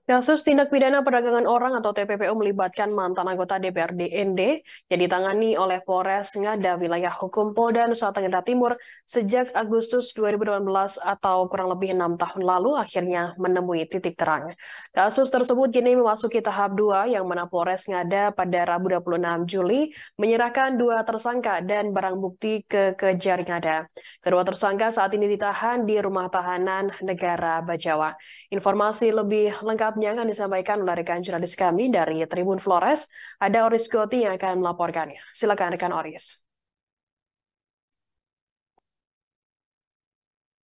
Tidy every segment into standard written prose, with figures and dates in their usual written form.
Kasus tindak pidana perdagangan orang atau TPPO melibatkan mantan anggota DPRD ND yang ditangani oleh Polres Ngada wilayah hukum Polda Nusa Tenggara Timur sejak Agustus 2018 atau kurang lebih 6 tahun lalu akhirnya menemui titik terang. Kasus tersebut kini memasuki tahap 2 yang mana Polres Ngada pada Rabu 26 Juli menyerahkan 2 tersangka dan barang bukti ke Kejari Ngada. Kedua tersangka saat ini ditahan di Rumah Tahanan Negara Bajawa. Informasi lebih lengkapnya akan disampaikan oleh rekan jurnalis kami dari Tribun Flores. Ada Oris Goti yang akan melaporkannya. Silakan rekan Oris.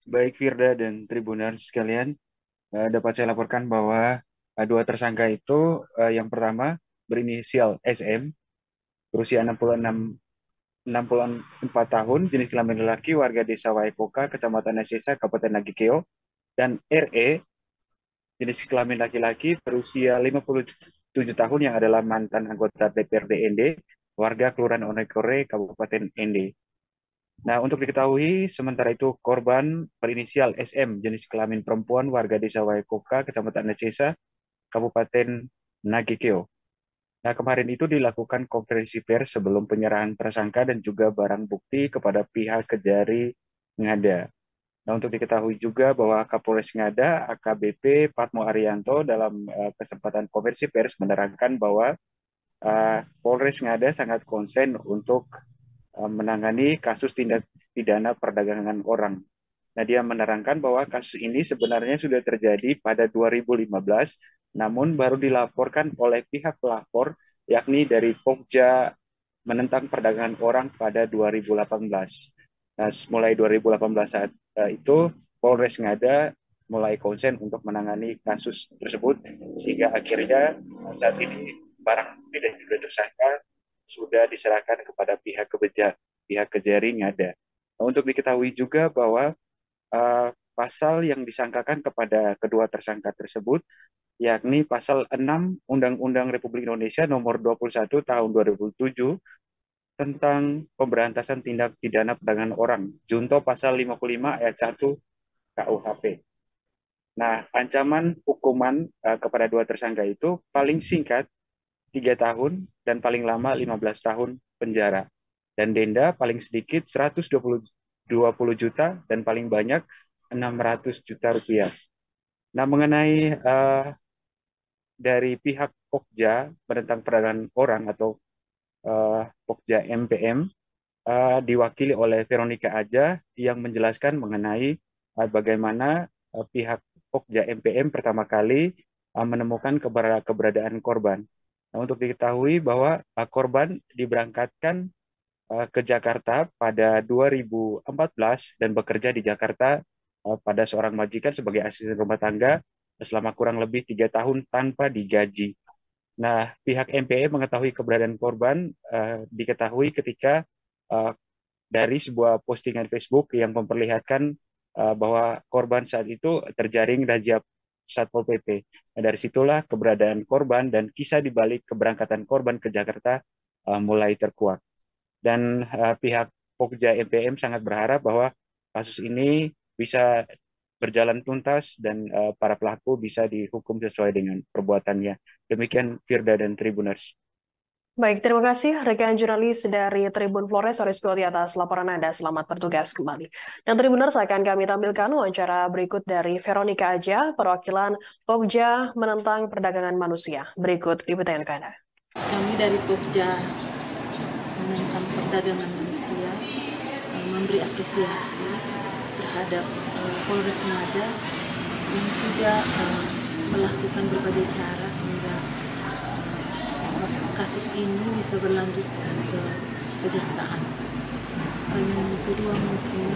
Baik Firda dan Tribunar sekalian, dapat saya laporkan bahwa dua tersangka itu yang pertama berinisial SM, berusia 64 tahun, jenis kelamin lelaki, warga desa Waikoka, Kecamatan Nesesa, Kabupaten Nagikeo, dan RE, jenis kelamin laki-laki, berusia 57 tahun yang adalah mantan anggota DPRD ND, warga Kelurahan Onekore, Kabupaten ND. Nah, untuk diketahui, sementara itu korban berinisial SM, jenis kelamin perempuan, warga desa Waikoka, Kecamatan Nesesa, Kabupaten Nagikeo. Nah, kemarin itu dilakukan konferensi pers sebelum penyerahan tersangka dan juga barang bukti kepada pihak Kejari Ngada. Nah, untuk diketahui juga bahwa Kapolres Ngada, AKBP Patmo Arianto dalam kesempatan konferensi pers menerangkan bahwa Polres Ngada sangat konsen untuk menangani kasus tindak pidana perdagangan orang. Nah, dia menerangkan bahwa kasus ini sebenarnya sudah terjadi pada 2015, namun baru dilaporkan oleh pihak pelapor, yakni dari Pokja menentang perdagangan orang pada 2018. Nah, mulai 2018 saat itu, Polres Ngada mulai konsen untuk menangani kasus tersebut, sehingga akhirnya saat ini barang bukti dan juga tersangka sudah diserahkan kepada pihak Kejari Ngada. Nah, untuk diketahui juga bahwa pasal yang disangkakan kepada kedua tersangka tersebut, yakni pasal 6 Undang-Undang Republik Indonesia nomor 21 tahun 2007 tentang pemberantasan tindak pidana perdagangan orang, junto pasal 55 ayat 1 KUHP. Nah, ancaman hukuman kepada dua tersangka itu paling singkat 3 tahun dan paling lama 15 tahun penjara. Dan denda paling sedikit 120 juta dan paling banyak 600 juta rupiah. Nah, mengenai dari pihak Pokja tentang perdagangan orang atau Pokja MPM diwakili oleh Veronica Aja yang menjelaskan mengenai bagaimana pihak Pokja MPM pertama kali menemukan keberadaan korban. Nah, untuk diketahui bahwa korban diberangkatkan ke Jakarta pada 2014 dan bekerja di Jakarta pada seorang majikan sebagai asisten rumah tangga selama kurang lebih 3 tahun tanpa digaji. Nah, pihak MPE mengetahui keberadaan korban diketahui ketika uh, dari sebuah postingan Facebook yang memperlihatkan bahwa korban saat itu terjaring razia Satpol PP. Nah, dari situlah keberadaan korban dan kisah di balik keberangkatan korban ke Jakarta mulai terkuak. Dan pihak Pokja MPM sangat berharap bahwa kasus ini bisa berjalan tuntas dan para pelaku bisa dihukum sesuai dengan perbuatannya. Demikian Firda dan Tribuners. Baik, terima kasih rekan jurnalis dari Tribun Flores, Oris Goti atas laporan Anda. Selamat bertugas kembali. Dan Tribuners akan kami tampilkan wawancara berikut dari Veronica Aja, perwakilan Pokja menentang perdagangan manusia. Berikut liputan Anda. Kami dari Pokja menentang perdagangan manusia memberi apresiasi terhadap Polres Ngada yang sudah melakukan berbagai cara sehingga kasus ini bisa berlanjut ke kejaksaan. Yang kedua mungkin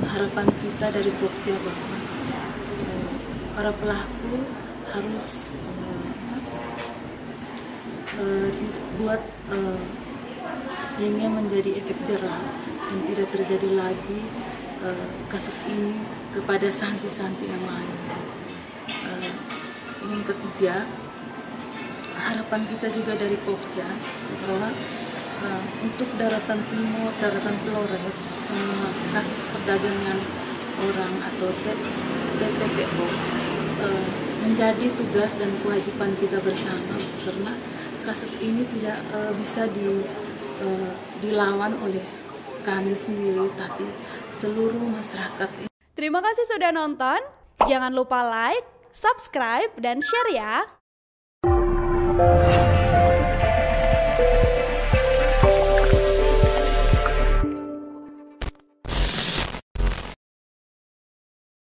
harapan kita dari Pokja bahwa para pelaku harus buat sehingga menjadi efek jerah dan tidak terjadi lagi kasus ini kepada santi-santi yang lain. Yang ketiga, harapan kita juga dari Pokja bahwa untuk daratan timur, daratan Flores, semua kasus perdagangan orang atau TPPO menjadi tugas dan kewajiban kita bersama, karena kasus ini tidak bisa dilawan oleh kami sendiri, tapi seluruh masyarakat. Terima kasih sudah nonton. Jangan lupa like, subscribe, dan share ya.